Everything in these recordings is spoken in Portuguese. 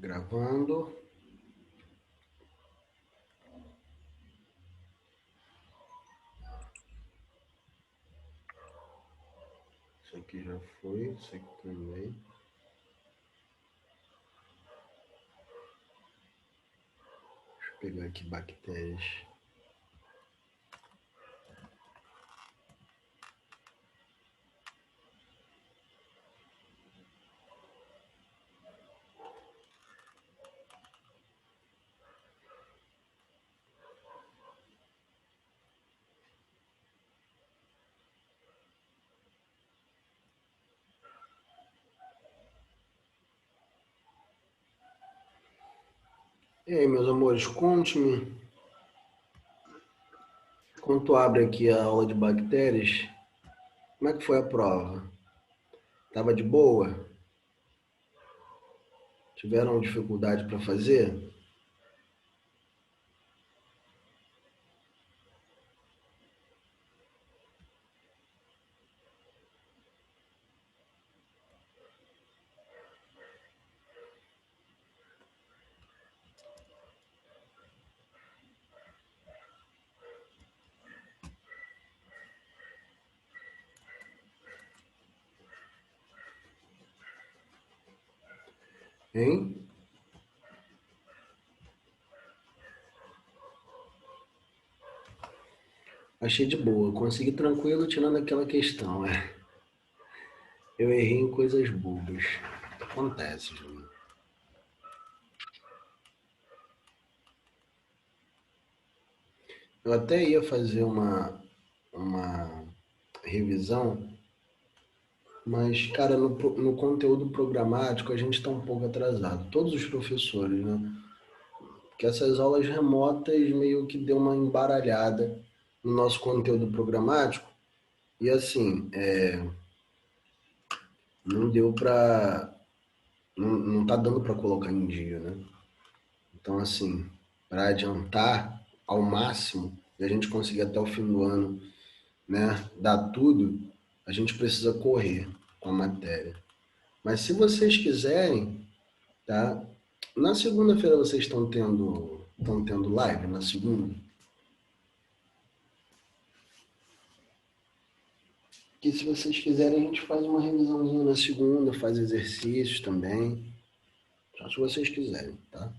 Gravando. Isso aqui já foi, isso aqui também. Deixa eu pegar aqui bactérias. E aí, meus amores, conte-me, quando tu abre aqui a aula de bactérias, como é que foi a prova? Tava de boa? Tiveram dificuldade para fazer? Hein? Achei de boa, consegui tranquilo tirando aquela questão, Eu errei em coisas bobas. Acontece, Julinho. Eu até ia fazer uma revisão, mas, cara, no conteúdo programático a gente está um pouco atrasado. Todos os professores, né? Porque essas aulas remotas meio que deu uma embaralhada no nosso conteúdo programático. E assim, não deu para. Não tá dando para colocar em dia, né? Então, assim, para adiantar ao máximo e a gente conseguir até o fim do ano, né, dar tudo, a gente precisa correr com a matéria. Mas se vocês quiserem, tá? Na segunda-feira vocês estão tendo live na segunda? Que se vocês quiserem a gente faz uma revisãozinha na segunda, faz exercícios também. Só se vocês quiserem, tá?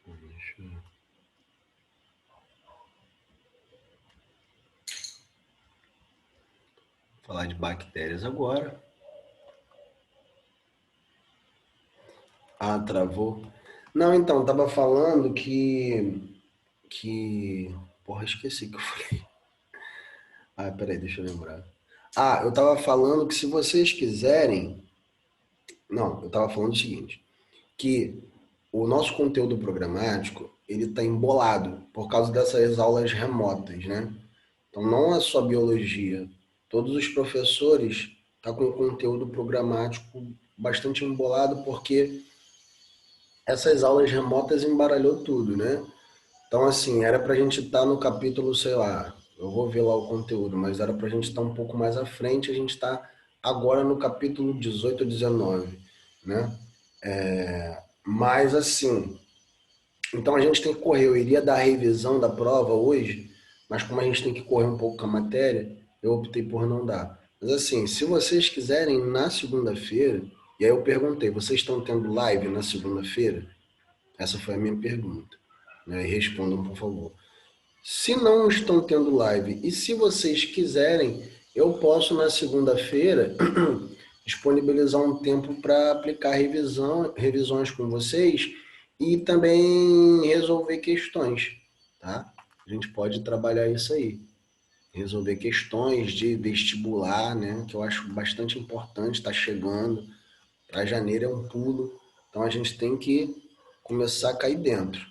Deixa eu falar de bactérias agora. Ah, travou. Não, então, tava falando que. Porra, esqueci que eu falei. Ah, peraí, deixa eu lembrar. Ah, eu tava falando que se vocês quiserem. Não, eu tava falando o seguinte, que o nosso conteúdo programático, ele tá embolado por causa dessas aulas remotas, né? Então não é só biologia. Todos os professores estão com o conteúdo programático bastante embolado porque essas aulas remotas embaralhou tudo, né? Então, assim, era para a gente estar no capítulo, sei lá, eu vou ver lá o conteúdo, mas era para a gente estar um pouco mais à frente, a gente está agora no capítulo 18 ou 19, né? Mas, assim, então a gente tem que correr. Eu iria dar a revisão da prova hoje, mas como a gente tem que correr um pouco com a matéria, eu optei por não dar. Mas, assim, se vocês quiserem, na segunda-feira, e aí eu perguntei, vocês estão tendo live na segunda-feira? Essa foi a minha pergunta, né? E respondam, por favor. Se não estão tendo live e se vocês quiserem, eu posso na segunda-feira disponibilizar um tempo para aplicar revisões com vocês e também resolver questões, tá? A gente pode trabalhar isso aí, resolver questões de vestibular, né? Que eu acho bastante importante, está chegando. Para janeiro é um pulo, então a gente tem que começar a cair dentro.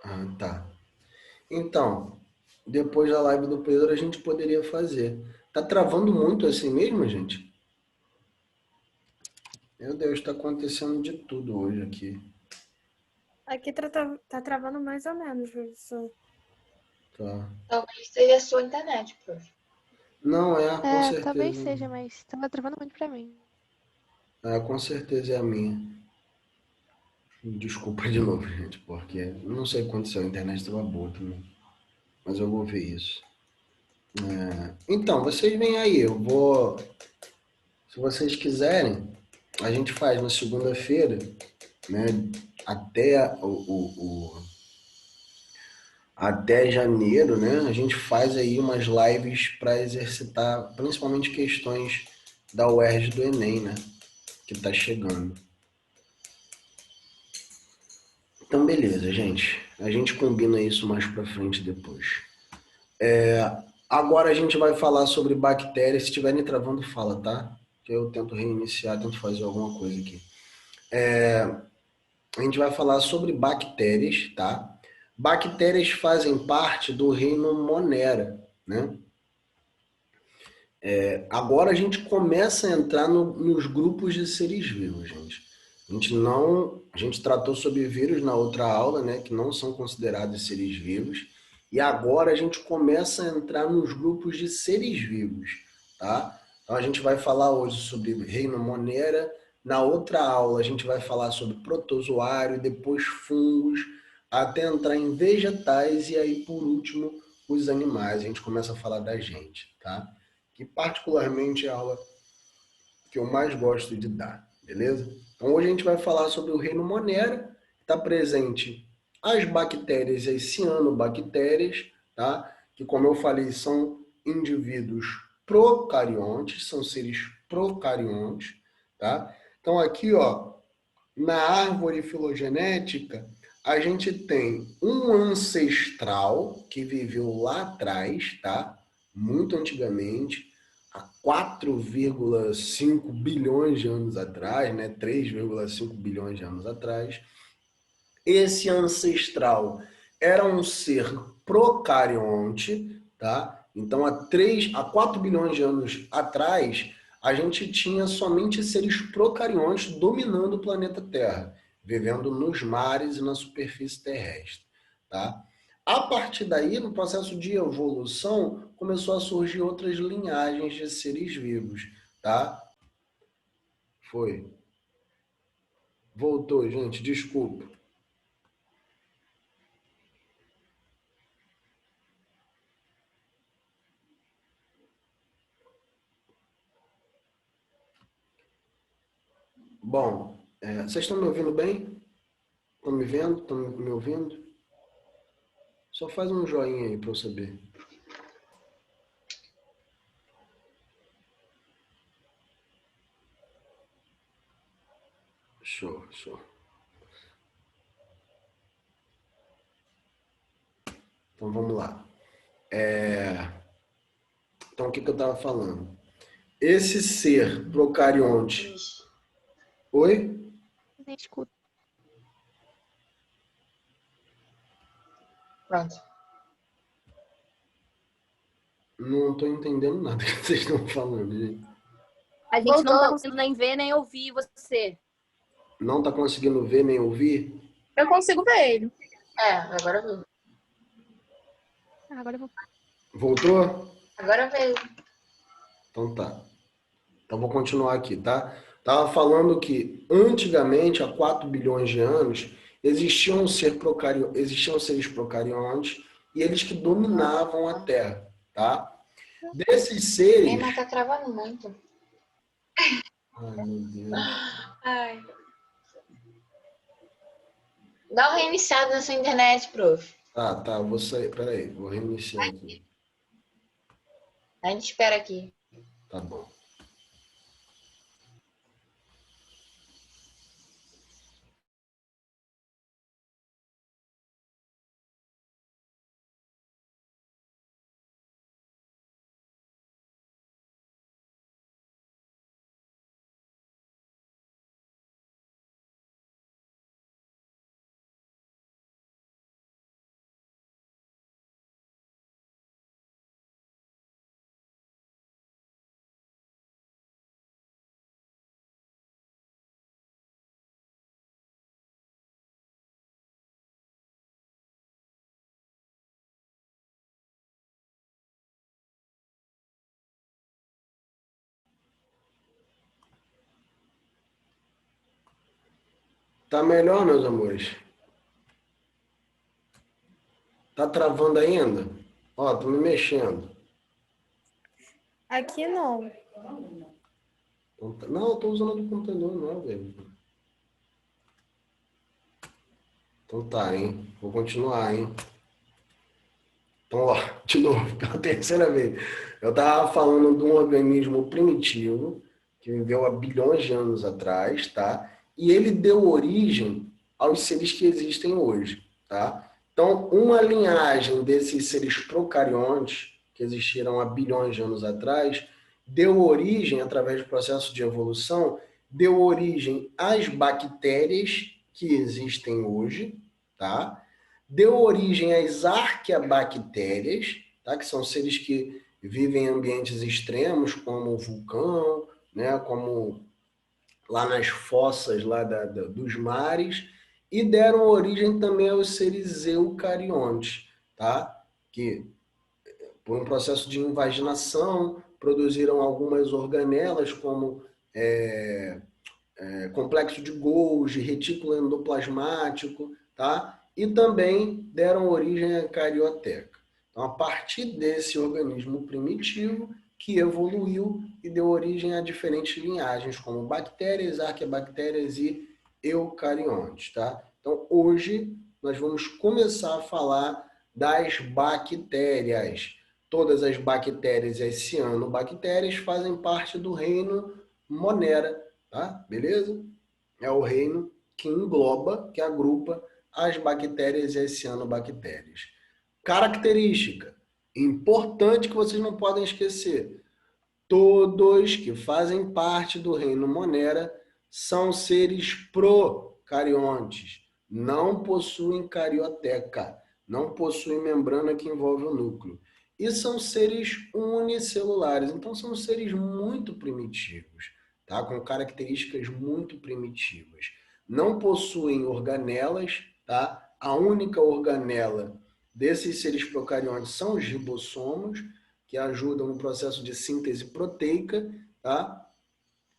Ah, tá. Então, depois da live do Pedro a gente poderia fazer. Tá travando muito assim mesmo, gente? Meu Deus, tá acontecendo de tudo hoje aqui. Aqui tá travando mais ou menos, professor. Tá. Talvez seja a sua internet, prof. Não é, com É, talvez certeza. seja, mas tava travando muito pra mim. É, com certeza é a minha. Desculpa de novo, gente, porque não sei o que aconteceu, a internet estava boa também. Mas eu vou ver isso. Então, vocês vêm aí, eu vou. Se vocês quiserem, a gente faz na segunda-feira, né? Até até janeiro, né? A gente faz aí umas lives para exercitar, principalmente questões da UERJ do Enem, né? Que tá chegando. Então, beleza, gente. A gente combina isso mais para frente depois. Agora a gente vai falar sobre bactérias. Se estiverem travando, fala, tá? Que eu tento reiniciar, tento fazer alguma coisa aqui. A gente vai falar sobre bactérias, tá? Bactérias fazem parte do reino Monera, né? Agora a gente começa a entrar nos grupos de seres vivos, gente. A gente tratou sobre vírus na outra aula, né, que não são considerados seres vivos, e agora a gente começa a entrar nos grupos de seres vivos, tá? Então a gente vai falar hoje sobre reino Monera, na outra aula a gente vai falar sobre protozoário, depois fungos, até entrar em vegetais e aí por último os animais. A gente começa a falar da gente, tá? Que particularmente é a aula que eu mais gosto de dar, beleza? Então hoje a gente vai falar sobre o reino Monera, está presente as bactérias e as cianobactérias, tá? Que como eu falei são indivíduos procariontes, são seres procariontes, tá? Então aqui, ó, na árvore filogenética, a gente tem um ancestral que viveu lá atrás, tá? Muito antigamente, há 4,5 bilhões de anos atrás, né? 3,5 bilhões de anos atrás. Esse ancestral era um ser procarionte, tá? Então, há 4 bilhões de anos atrás, a gente tinha somente seres procariontes dominando o planeta Terra, vivendo nos mares e na superfície terrestre, tá? A partir daí, no processo de evolução, começou a surgir outras linhagens de seres vivos, tá? Foi. Voltou, gente, desculpa. Bom, vocês estão me ouvindo bem? Estão me vendo? Estão me ouvindo? Só faz um joinha aí para eu saber. Show, show. Então vamos lá. Então o que eu estava falando? Esse ser procarionte. Ixi, Oi? Nem escuto. pronto. Não estou entendendo nada que vocês estão falando, gente. A gente não tá Voltou. conseguindo nem ver nem ouvir você. Não está conseguindo ver nem ouvir? Eu consigo ver ele. Agora veio. Agora eu vou. Voltou? Agora veio. Então tá. Então vou continuar aqui, tá? Tava falando que antigamente, há 4 bilhões de anos, existiam seres procariontes e eles que dominavam a Terra, tá? Desses seres... Mas tá travando muito. Ai, meu Deus. Ai. Dá uma reiniciada nessa internet, prof. Tá, vou sair. Peraí, vou reiniciar aqui. A gente espera aqui. Tá bom. Tá melhor, meus amores? Tá travando ainda? Ó, tô me mexendo. Aqui não. Não, eu tô usando do computador, não, velho. Então tá, hein? Vou continuar, hein? Então, ó, de novo, pela terceira vez. Eu tava falando de um organismo primitivo que viveu há bilhões de anos atrás, tá? E ele deu origem aos seres que existem hoje, tá? Então, uma linhagem desses seres procariontes, que existiram há bilhões de anos atrás, deu origem, através do processo de evolução, deu origem às bactérias que existem hoje, tá? Deu origem às arqueabactérias, tá? Que são seres que vivem em ambientes extremos, como o vulcão, né? Como lá nas fossas lá dos mares, e deram origem também aos seres eucariontes, tá? Que, por um processo de invaginação, produziram algumas organelas, como complexo de Golgi, retículo endoplasmático, tá? E também deram origem à carioteca. Então, a partir desse organismo primitivo que evoluiu e deu origem a diferentes linhagens, como bactérias, arqueabactérias e eucariontes, tá? Então, hoje nós vamos começar a falar das bactérias. Todas as bactérias e as cianobactérias fazem parte do reino Monera, tá? Beleza? É o reino que engloba, que agrupa as bactérias e as cianobactérias. Característica importante que vocês não podem esquecer. Todos que fazem parte do reino Monera são seres procariontes, não possuem carioteca, não possuem membrana que envolve o núcleo. E são seres unicelulares, então são seres muito primitivos, tá? Com características muito primitivas. Não possuem organelas, tá? A única organela desses seres procariontes são os ribossomos, que ajudam no processo de síntese proteica, tá?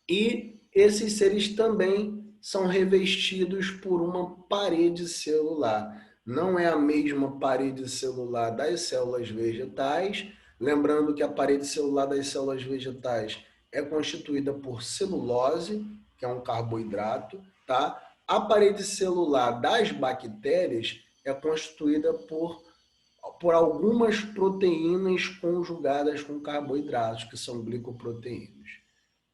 E esses seres também são revestidos por uma parede celular. Não é a mesma parede celular das células vegetais, lembrando que a parede celular das células vegetais é constituída por celulose, que é um carboidrato, tá? A parede celular das bactérias é constituída por algumas proteínas conjugadas com carboidratos, que são glicoproteínas.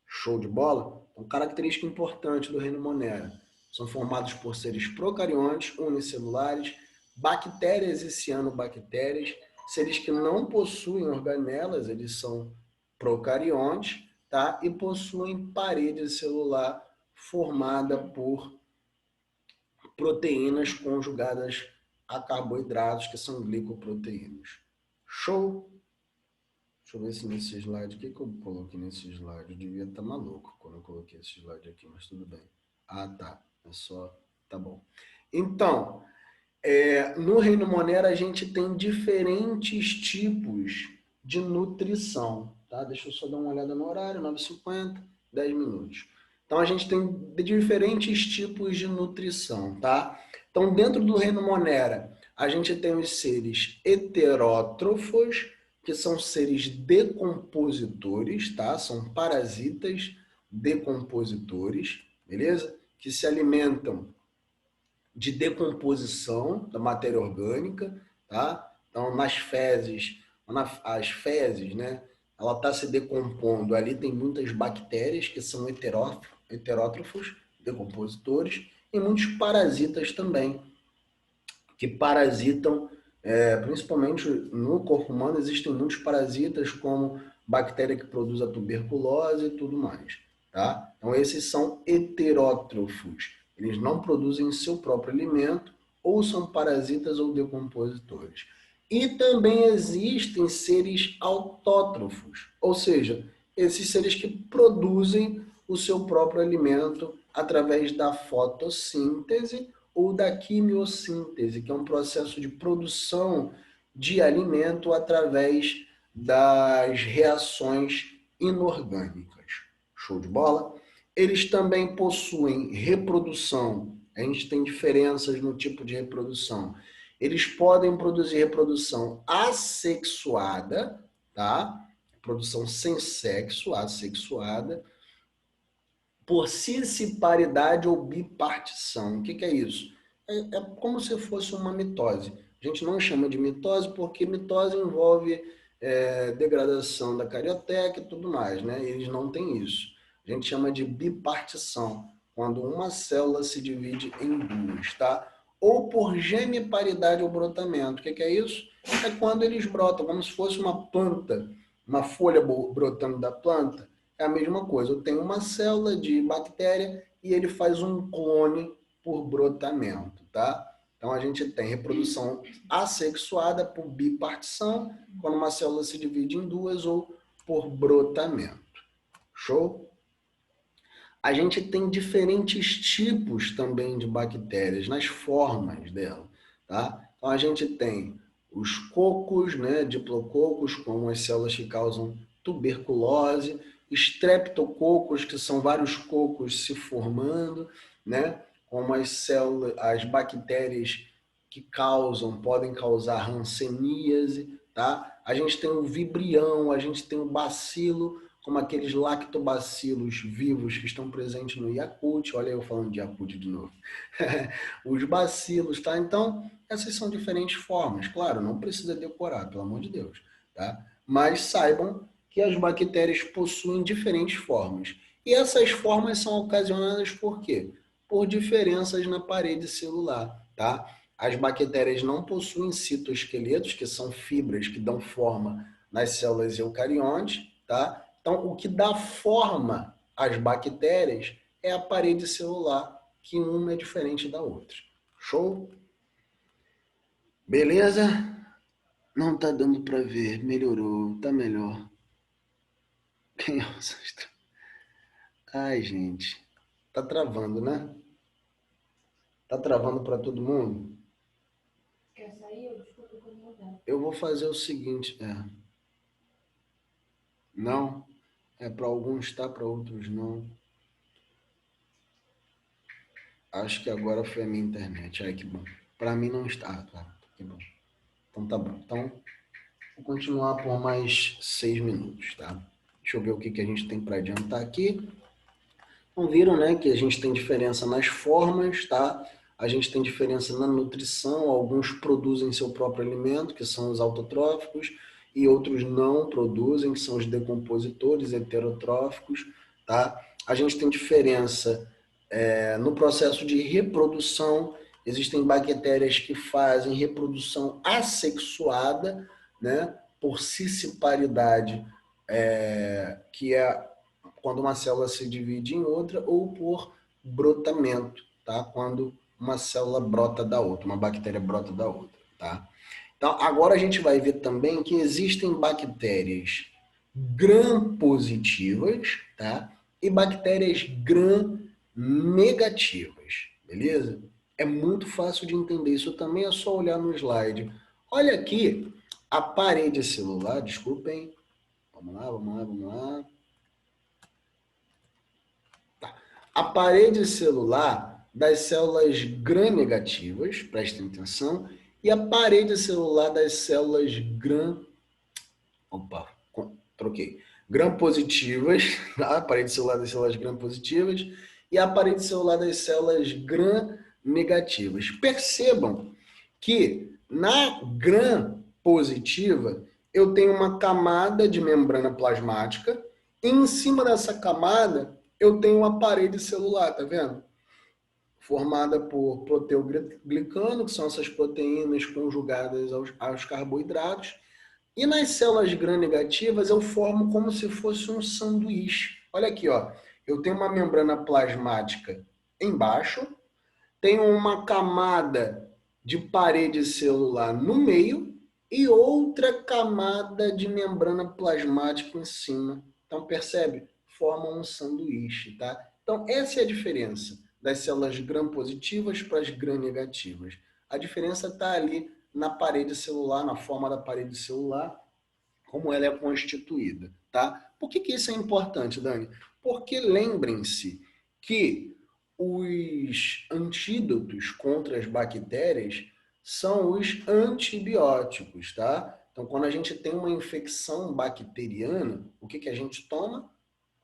Show de bola? Então, característica importante do reino Monera. São formados por seres procariontes, unicelulares, bactérias e cianobactérias, seres que não possuem organelas, eles são procariontes, tá? E possuem parede celular formada por proteínas conjugadas a carboidratos, que são glicoproteínas. Show? Deixa eu ver se nesse slide, o que eu coloquei nesse slide? Eu devia estar maluco quando eu coloquei esse slide aqui, mas tudo bem. Ah, tá. É só... Tá bom. Então, no reino Monera a gente tem diferentes tipos de nutrição, tá? Deixa eu só dar uma olhada no horário, 9h50, 10 minutos. Então, a gente tem diferentes tipos de nutrição, tá? Então, dentro do reino Monera, a gente tem os seres heterótrofos, que são seres decompositores, tá? São parasitas decompositores, beleza? Que se alimentam de decomposição da matéria orgânica, tá? Então, nas fezes, as fezes, né? Ela está se decompondo, ali tem muitas bactérias que são heterótrofos, decompositores, e muitos parasitas também, que parasitam, principalmente no corpo humano, existem muitos parasitas, como bactéria que produz a tuberculose e tudo mais, tá? Então, esses são heterótrofos. Eles não produzem seu próprio alimento, ou são parasitas ou decompositores. E também existem seres autótrofos, ou seja, esses seres que produzem o seu próprio alimento através da fotossíntese ou da quimiossíntese, que é um processo de produção de alimento através das reações inorgânicas. Show de bola? Eles também possuem reprodução A gente tem diferenças no tipo de reprodução. Eles podem produzir reprodução assexuada, tá? Produção sem sexo, assexuada, por cisparidade ou bipartição. O que é isso? É como se fosse uma mitose. A gente não chama de mitose porque mitose envolve degradação da carioteca e tudo mais, né? Eles não têm isso. A gente chama de bipartição, quando uma célula se divide em duas, tá? Ou por gemiparidade ou brotamento. O que é isso? É quando eles brotam, como se fosse uma planta, uma folha brotando da planta. É a mesma coisa. Eu tenho uma célula de bactéria e ele faz um clone por brotamento, tá? Então a gente tem reprodução assexuada por bipartição, quando uma célula se divide em duas, ou por brotamento. Show? A gente tem diferentes tipos também de bactérias nas formas dela, tá? Então a gente tem os cocos, né, diplococos, como as células que causam tuberculose, streptococos, que são vários cocos se formando, né, como as células, as bactérias que podem causar hanseníase, tá? A gente tem o vibrião, a gente tem o bacilo, como aqueles lactobacilos vivos que estão presentes no Yakult. Olha eu falando de Yakult de novo. Os bacilos, tá? Então, essas são diferentes formas. Claro, não precisa decorar, pelo amor de Deus, tá? Mas saibam que as bactérias possuem diferentes formas. E essas formas são ocasionadas por quê? Por diferenças na parede celular, tá? As bactérias não possuem citoesqueletos, que são fibras que dão forma nas células eucariontes, tá? Então, o que dá forma às bactérias é a parede celular, que uma é diferente da outra. Show? Beleza? Não tá dando para ver. Melhorou. Tá melhor. Quem é o Sastra? Ai, gente. Tá travando, né? Tá travando para todo mundo? Quer sair? Desculpa, eu vou mudar. Eu vou fazer o seguinte. Não? Para alguns tá, para outros não. Acho que agora foi a minha internet. Ai, que bom. Para mim não está. Ah, tá. Que bom. Então tá bom. Então, vou continuar por mais 6 minutos, tá? Deixa eu ver o que a gente tem para adiantar aqui. Então, viram, né, que a gente tem diferença nas formas, tá? A gente tem diferença na nutrição. Alguns produzem seu próprio alimento, que são os autotróficos, e outros não produzem, que são os decompositores heterotróficos, tá? A gente tem diferença no processo de reprodução. Existem bactérias que fazem reprodução assexuada, né, por cisparidade, que é quando uma célula se divide em outra, ou por brotamento, tá? Quando uma célula brota da outra, uma bactéria brota da outra, tá? Então, agora a gente vai ver também que existem bactérias gram-positivas, tá? E bactérias gram-negativas, beleza? É muito fácil de entender, isso também é só olhar no slide. Olha aqui a parede celular, desculpem. Vamos lá. Tá. A parede celular das células gram-negativas, prestem atenção, e a parede celular das células gram-positivas, tá? A parede celular das células gram-positivas e a parede celular das células gram-negativas. Percebam que na gram-positiva eu tenho uma camada de membrana plasmática e em cima dessa camada eu tenho uma parede celular, tá vendo? Formada por proteoglicano, que são essas proteínas conjugadas aos carboidratos. E nas células gram-negativas eu formo como se fosse um sanduíche. Olha aqui, ó. Eu tenho uma membrana plasmática embaixo, tenho uma camada de parede celular no meio e outra camada de membrana plasmática em cima. Então, percebe? Forma um sanduíche, tá? Então, essa é a diferença das células gram-positivas para as gram-negativas. A diferença está ali na parede celular, na forma da parede celular, como ela é constituída, tá? Por que isso é importante, Dani? Porque lembrem-se que os antídotos contra as bactérias são os antibióticos, tá? Então, quando a gente tem uma infecção bacteriana, o que que a gente toma?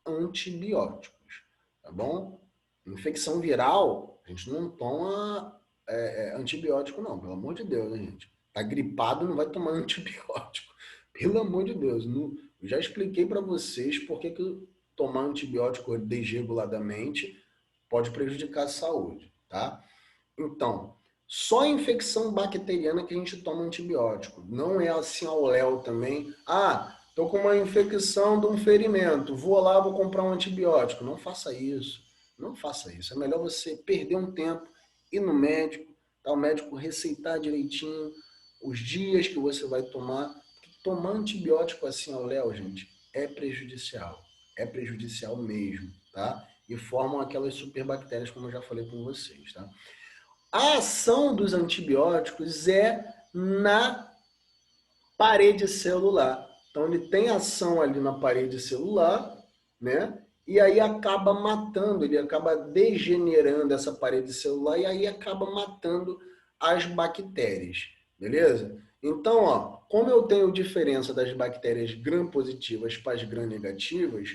Antibióticos, tá bom? Infecção viral, a gente não toma antibiótico não, pelo amor de Deus, né, gente? Tá gripado, não vai tomar antibiótico. Pelo amor de Deus, eu já expliquei para vocês por que tomar antibiótico desreguladamente pode prejudicar a saúde, tá? Então, só infecção bacteriana que a gente toma antibiótico. Não é assim ao léu também. Ah, tô com uma infecção de um ferimento, vou lá, vou comprar um antibiótico. Não faça isso. Não faça isso. É melhor você perder um tempo, ir no médico, tá? O médico receitar direitinho os dias que você vai tomar. Tomar antibiótico assim ao léu, gente, é prejudicial. É prejudicial mesmo, tá? E formam aquelas superbactérias, como eu já falei com vocês, tá? A ação dos antibióticos é na parede celular. Então, ele tem ação ali na parede celular, né? E aí acaba matando, ele acaba degenerando essa parede celular e aí acaba matando as bactérias, beleza? Então, ó, como eu tenho diferença das bactérias gram-positivas para as gram-negativas,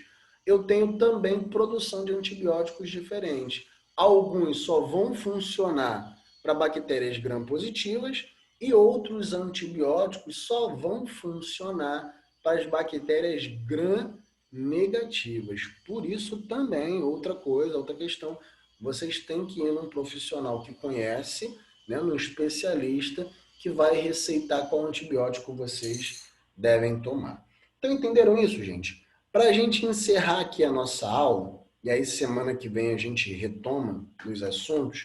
eu tenho também produção de antibióticos diferentes. Alguns só vão funcionar para bactérias gram-positivas e outros antibióticos só vão funcionar para as bactérias gram-negativas. Por isso também, outra coisa, outra questão, vocês têm que ir num profissional que conhece, né, num especialista que vai receitar qual antibiótico vocês devem tomar. Então entenderam isso, gente? Para a gente encerrar aqui a nossa aula, e aí semana que vem a gente retoma os assuntos,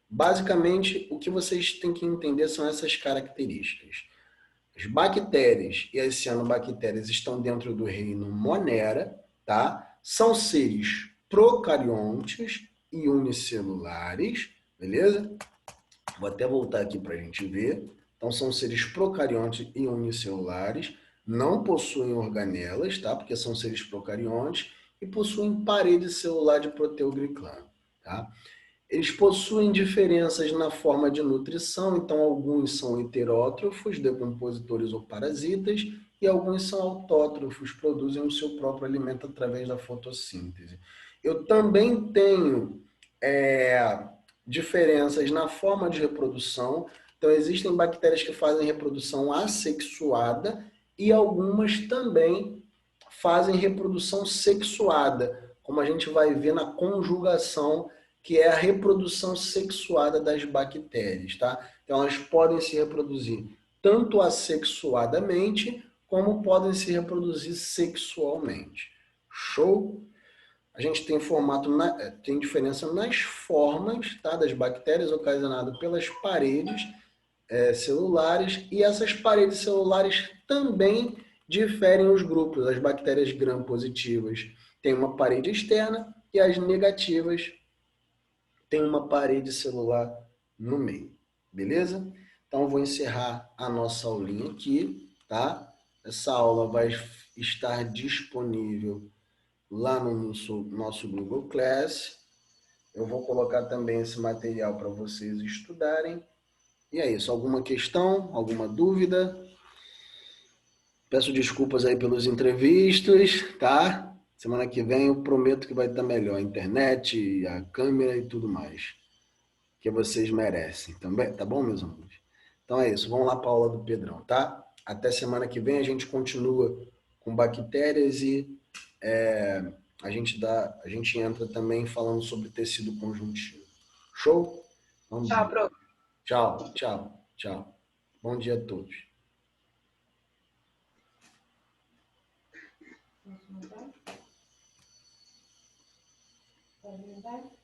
basicamente o que vocês têm que entender são essas características. As bactérias e as cianobactérias estão dentro do reino Monera, tá? São seres procariontes e unicelulares, beleza? Vou até voltar aqui para a gente ver. Então, são seres procariontes e unicelulares, não possuem organelas, tá? Porque são seres procariontes e possuem parede celular de proteoglicano, tá? Eles possuem diferenças na forma de nutrição, então alguns são heterótrofos, decompositores ou parasitas, e alguns são autótrofos, produzem o seu próprio alimento através da fotossíntese. Eu também tenho diferenças na forma de reprodução, então existem bactérias que fazem reprodução assexuada e algumas também fazem reprodução sexuada, como a gente vai ver na conjugação, que é a reprodução sexuada das bactérias, tá? Então, elas podem se reproduzir tanto assexuadamente, como podem se reproduzir sexualmente. Show? A gente tem tem diferença nas formas, tá, das bactérias ocasionada pelas paredes celulares, e essas paredes celulares também diferem os grupos. As bactérias gram-positivas têm uma parede externa e as negativas tem uma parede celular no meio, beleza? Então, eu vou encerrar a nossa aulinha aqui, tá? Essa aula vai estar disponível lá no nosso Google Class. Eu vou colocar também esse material para vocês estudarem. E é isso. Alguma questão? Alguma dúvida? Peço desculpas aí pelos imprevistos, tá? Semana que vem eu prometo que vai estar melhor a internet, a câmera e tudo mais que vocês merecem também, tá bom, meus amigos? Então é isso, vamos lá para a aula do Pedrão, tá? Até semana que vem a gente continua com bactérias e a gente entra também falando sobre tecido conjuntivo. Show? Vamos Tchau, ver. prof. Tchau, tchau, tchau. Bom dia a todos. Posso mandar? Pode mandar?